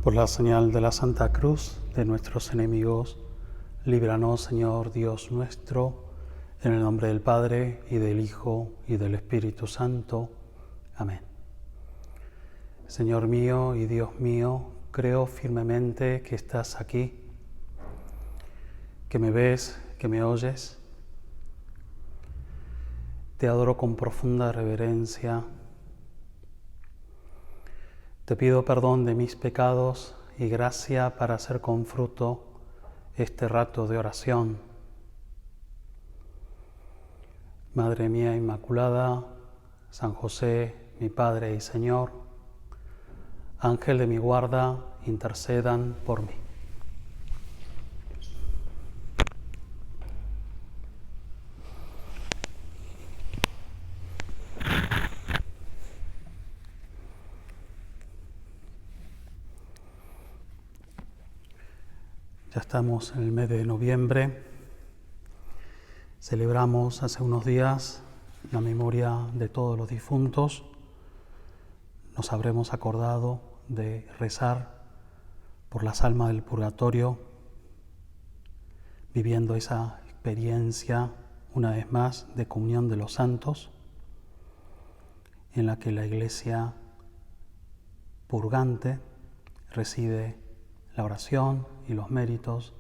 Por la señal de la Santa Cruz de nuestros enemigos, líbranos, Señor Dios nuestro, en el nombre del Padre, y del Hijo, y del Espíritu Santo. Amén. Señor mío y Dios mío, creo firmemente que estás aquí, que me ves, que me oyes. Te adoro con profunda reverencia. Te pido perdón de mis pecados y gracia para hacer con fruto este rato de oración. Madre mía Inmaculada, San José, mi Padre y Señor, Ángel de mi guarda, intercedan por mí. Ya estamos en el mes de noviembre. Celebramos hace unos días la memoria de todos los difuntos. Nos habremos acordado de rezar por las almas del purgatorio, viviendo esa experiencia una vez más de comunión de los santos, en la que la Iglesia purgante recibe la oración y los méritos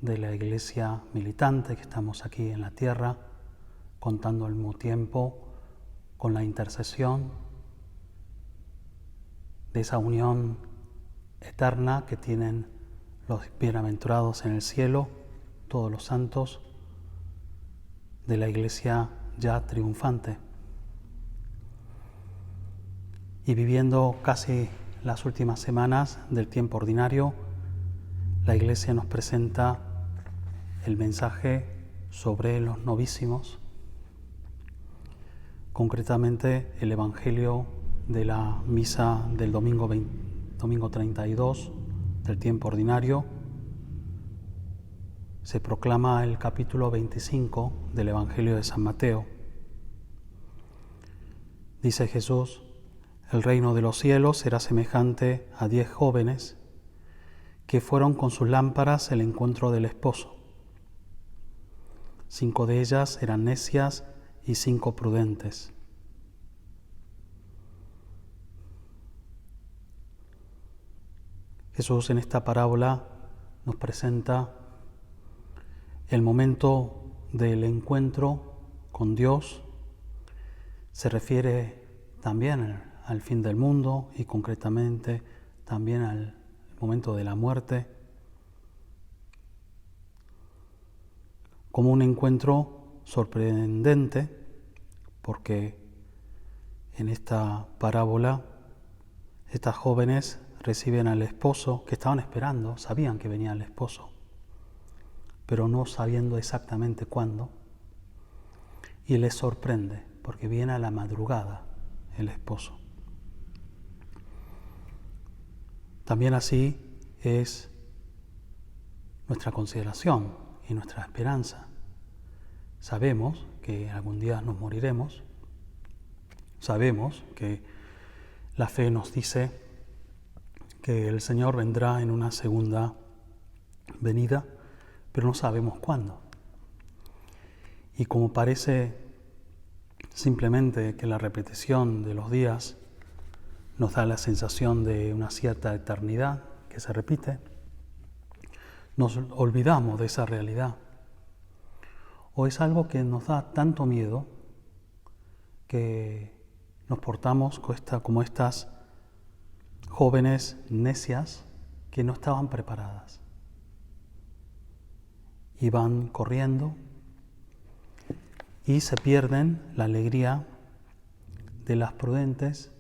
de la Iglesia militante, que estamos aquí en la tierra, contando al mismo tiempo con la intercesión de esa unión eterna que tienen los bienaventurados en el cielo, todos los santos de la Iglesia ya triunfante. Y viviendo casi las últimas semanas del tiempo ordinario, la Iglesia nos presenta el mensaje sobre los novísimos, concretamente el Evangelio de la misa del domingo 32 del tiempo ordinario. Se proclama el capítulo 25 del Evangelio de San Mateo. Dice Jesús: el reino de los cielos será semejante a 10 jóvenes que fueron con sus lámparas al encuentro del esposo. 5 de ellas eran necias y 5 prudentes. Jesús en esta parábola nos presenta el momento del encuentro con Dios. Se refiere también al fin del mundo y concretamente también al momento de la muerte, como un encuentro sorprendente, porque en esta parábola estas jóvenes reciben al esposo que estaban esperando, sabían que venía el esposo, pero no sabiendo exactamente cuándo, y les sorprende porque viene a la madrugada el esposo. También así es nuestra consideración y nuestra esperanza. Sabemos que algún día nos moriremos, sabemos que la fe nos dice que el Señor vendrá en una segunda venida, pero no sabemos cuándo. Y como parece simplemente que la repetición de los días nos da la sensación de una cierta eternidad que se repite, nos olvidamos de esa realidad. O es algo que nos da tanto miedo que nos portamos como estas jóvenes necias que no estaban preparadas. Y van corriendo y se pierden la alegría de las prudentes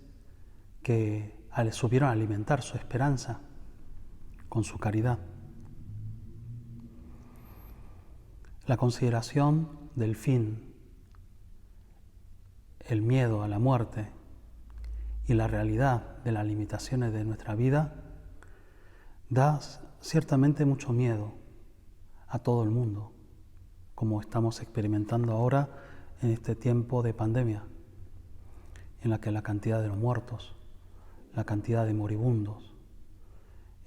que supieron alimentar su esperanza con su caridad. La consideración del fin, el miedo a la muerte y la realidad de las limitaciones de nuestra vida da ciertamente mucho miedo a todo el mundo, como estamos experimentando ahora en este tiempo de pandemia, en la que la cantidad de los muertos, la cantidad de moribundos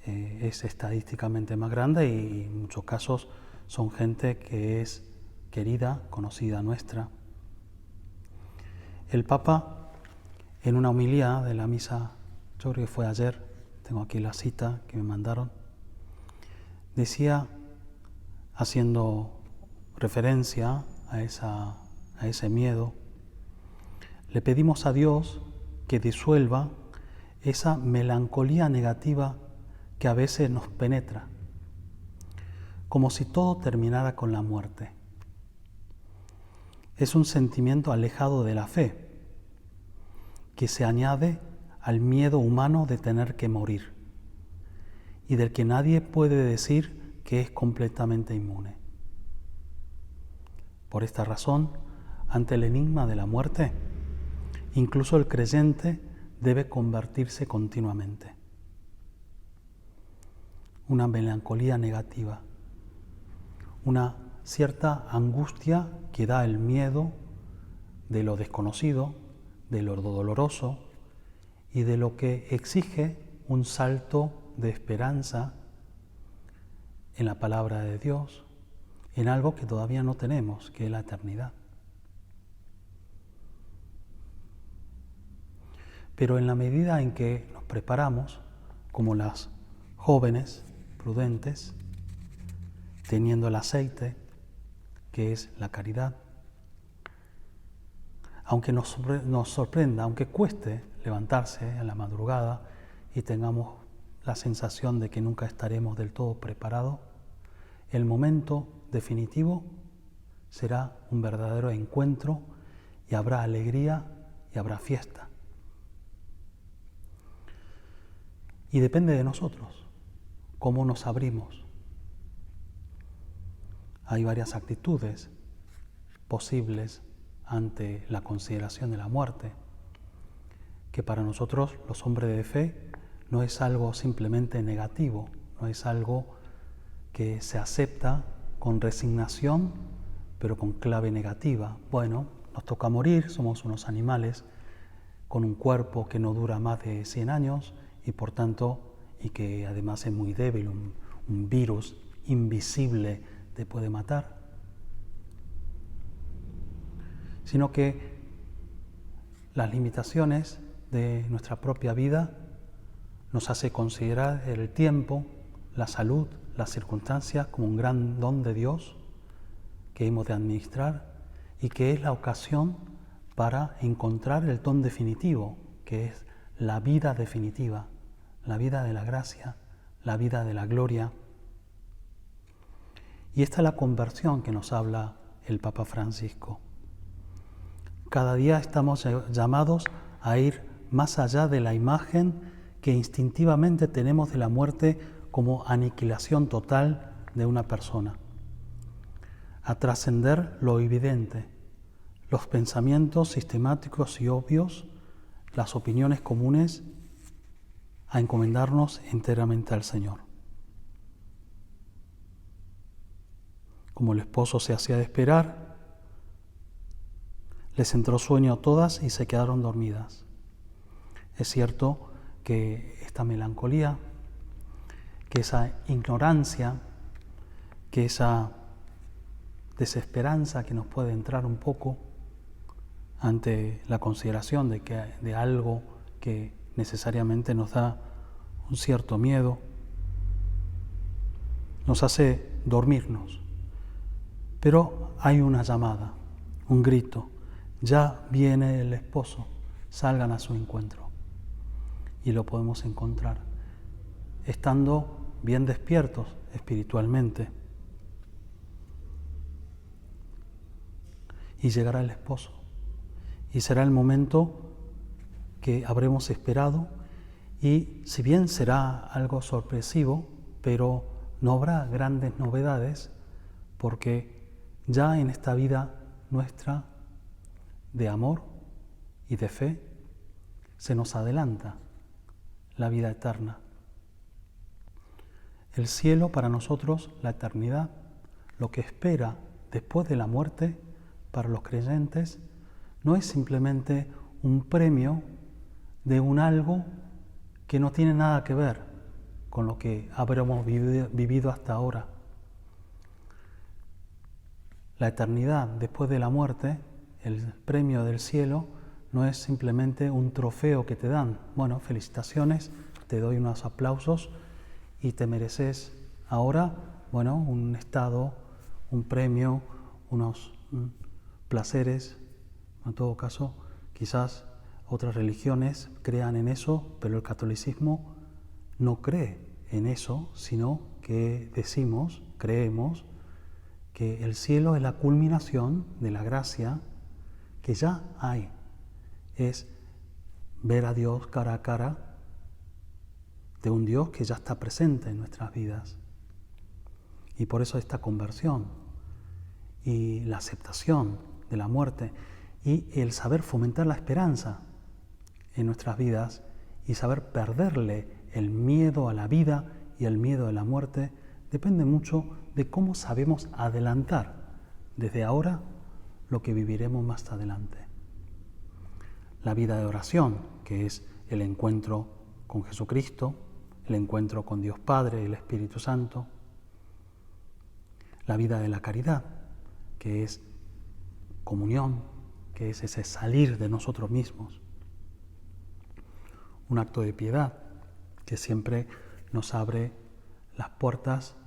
es estadísticamente más grande y en muchos casos son gente que es querida, conocida nuestra. El Papa, en una homilía de la misa, yo creo que fue ayer, tengo aquí la cita que me mandaron, decía, haciendo referencia a ese miedo, le pedimos a Dios que disuelva esa melancolía negativa que a veces nos penetra, como si todo terminara con la muerte. Es un sentimiento alejado de la fe, que se añade al miedo humano de tener que morir, y del que nadie puede decir que es completamente inmune. Por esta razón, ante el enigma de la muerte, incluso el creyente debe convertirse continuamente. Una melancolía negativa, una cierta angustia que da el miedo de lo desconocido, de lo doloroso y de lo que exige un salto de esperanza en la palabra de Dios, en algo que todavía no tenemos, que es la eternidad. Pero en la medida en que nos preparamos, como las jóvenes prudentes, teniendo el aceite, que es la caridad, aunque nos sorprenda, aunque cueste levantarse a la madrugada y tengamos la sensación de que nunca estaremos del todo preparados, el momento definitivo será un verdadero encuentro y habrá alegría y habrá fiesta. Y depende de nosotros, cómo nos abrimos. Hay varias actitudes posibles ante la consideración de la muerte, que para nosotros, los hombres de fe, no es algo simplemente negativo, no es algo que se acepta con resignación, pero con clave negativa. Bueno, nos toca morir, somos unos animales con un cuerpo que no dura más de 100 años y por tanto, y que además es muy débil, un virus invisible te puede matar. Sino que las limitaciones de nuestra propia vida nos hace considerar el tiempo, la salud, las circunstancias como un gran don de Dios que hemos de administrar y que es la ocasión para encontrar el don definitivo, que es la vida definitiva, la vida de la gracia, la vida de la gloria. Y esta es la conversión que nos habla el Papa Francisco. Cada día estamos llamados a ir más allá de la imagen que instintivamente tenemos de la muerte como aniquilación total de una persona, a trascender lo evidente, los pensamientos sistemáticos y obvios, las opiniones comunes, a encomendarnos enteramente al Señor. Como el esposo se hacía de esperar, les entró sueño a todas y se quedaron dormidas. Es cierto que esta melancolía, que esa ignorancia, que esa desesperanza que nos puede entrar un poco ante la consideración de algo que necesariamente nos da un cierto miedo, nos hace dormirnos. Pero hay una llamada, un grito: ya viene el esposo, salgan a su encuentro. Y lo podemos encontrar estando bien despiertos espiritualmente. Y llegará el esposo. Y será el momento que habremos esperado. Y si bien será algo sorpresivo, pero no habrá grandes novedades, porque ya en esta vida nuestra de amor y de fe se nos adelanta la vida eterna. El cielo para nosotros, la eternidad, lo que espera después de la muerte para los creyentes, no es simplemente un premio de un algo que no tiene nada que ver con lo que habremos vivido hasta ahora. La eternidad después de la muerte, el premio del cielo, no es simplemente un trofeo que te dan. Bueno, felicitaciones, te doy unos aplausos y te mereces ahora, bueno, un estado, un premio, unos placeres. En todo caso, quizás otras religiones crean en eso, pero el catolicismo no cree en eso, sino que creemos, que el cielo es la culminación de la gracia que ya hay. Es ver a Dios cara a cara, de un Dios que ya está presente en nuestras vidas. Y por eso esta conversión y la aceptación de la muerte y el saber fomentar la esperanza en nuestras vidas y saber perderle el miedo a la vida y el miedo a la muerte depende mucho de cómo sabemos adelantar desde ahora lo que viviremos más adelante. La vida de oración, que es el encuentro con Jesucristo, el encuentro con Dios Padre y el Espíritu Santo. La vida de la caridad, que es comunión, que es ese salir de nosotros mismos. Un acto de piedad, que siempre nos abre las puertas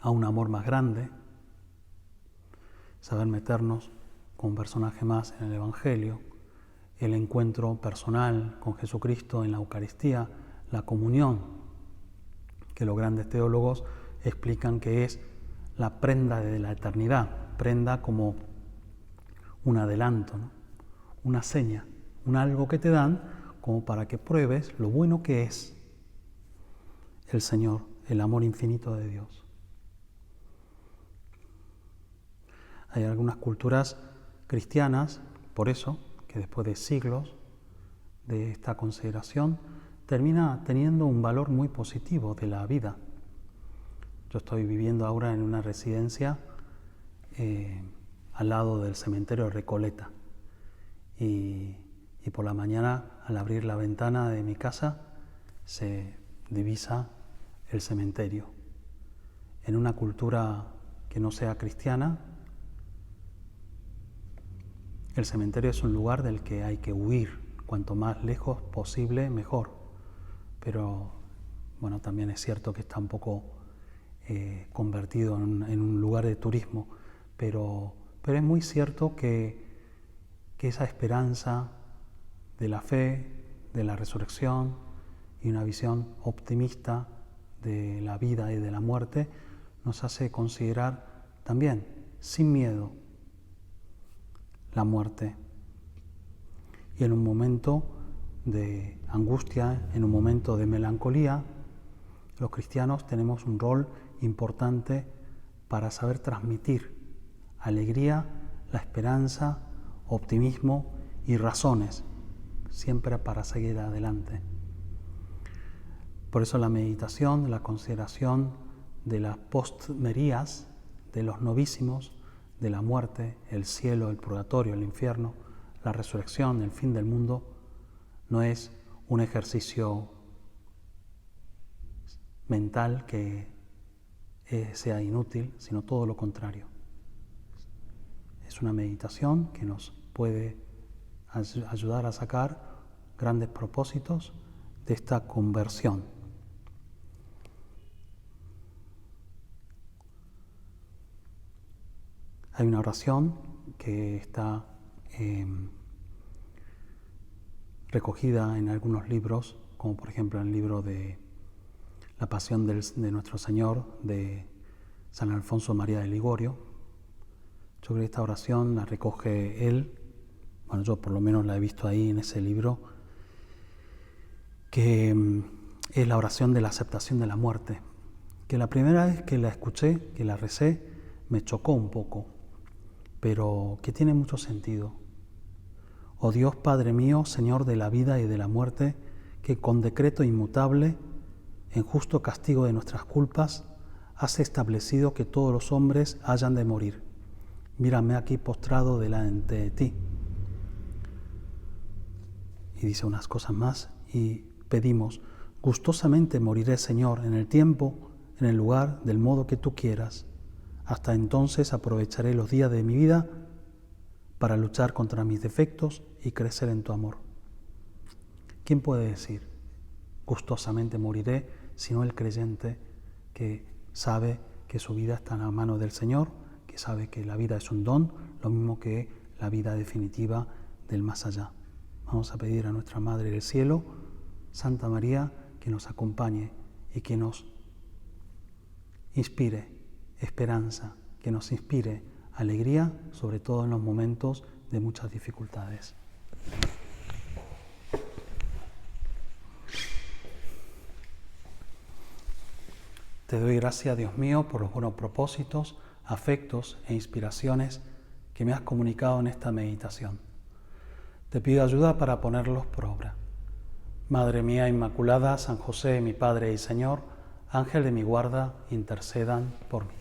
a un amor más grande. Saber meternos con un personaje más en el Evangelio. El encuentro personal con Jesucristo en la Eucaristía, la comunión, que los grandes teólogos explican que es la prenda de la eternidad, prenda como un adelanto, ¿no? Una seña, un algo que te dan como para que pruebes lo bueno que es el Señor, el amor infinito de Dios. Hay algunas culturas cristianas, por eso, que después de siglos de esta consideración, termina teniendo un valor muy positivo de la vida. Yo estoy viviendo ahora en una residencia al lado del cementerio de Recoleta y por la mañana, al abrir la ventana de mi casa, se divisa el cementerio. En una cultura que no sea cristiana, el cementerio es un lugar del que hay que huir, cuanto más lejos posible, mejor. Pero, bueno, también es cierto que está un poco convertido en un lugar de turismo, pero es muy cierto que esa esperanza de la fe, de la resurrección y una visión optimista de la vida y de la muerte nos hace considerar también, sin miedo, la muerte. Y en un momento de angustia, en un momento de melancolía, los cristianos tenemos un rol importante para saber transmitir alegría, la esperanza, optimismo y razones, siempre para seguir adelante. Por eso la meditación, la consideración de las postmerías, de los novísimos, de la muerte, el cielo, el purgatorio, el infierno, la resurrección, el fin del mundo, no es un ejercicio mental que sea inútil, sino todo lo contrario. Es una meditación que nos puede ayudar a sacar grandes propósitos de esta conversión. Hay una oración que está recogida en algunos libros, como por ejemplo el libro de La Pasión de Nuestro Señor de San Alfonso María de Ligorio. Yo creo que esta oración la recoge él, bueno, yo por lo menos la he visto ahí en ese libro, que es la oración de la aceptación de la muerte, que la primera vez que la escuché, que la recé, me chocó un poco, pero que tiene mucho sentido. Oh Dios Padre mío, Señor de la vida y de la muerte, que con decreto inmutable, en justo castigo de nuestras culpas, has establecido que todos los hombres hayan de morir. Mírame aquí postrado delante de ti. Y dice unas cosas más, y pedimos, Gustosamente moriré, Señor, en el tiempo, en el lugar, del modo que tú quieras. Hasta entonces aprovecharé los días de mi vida para luchar contra mis defectos y crecer en tu amor. ¿Quién puede decir, gustosamente moriré, sino el creyente que sabe que su vida está en la mano del Señor, que sabe que la vida es un don, lo mismo que la vida definitiva del más allá? Vamos a pedir a nuestra Madre del Cielo, Santa María, que nos acompañe y que nos inspire esperanza, que nos inspire alegría, sobre todo en los momentos de muchas dificultades. Te doy gracias, Dios mío, por los buenos propósitos, afectos e inspiraciones que me has comunicado en esta meditación. Te pido ayuda para ponerlos por obra. Madre mía Inmaculada, San José, mi Padre y Señor, Ángel de mi guarda, intercedan por mí.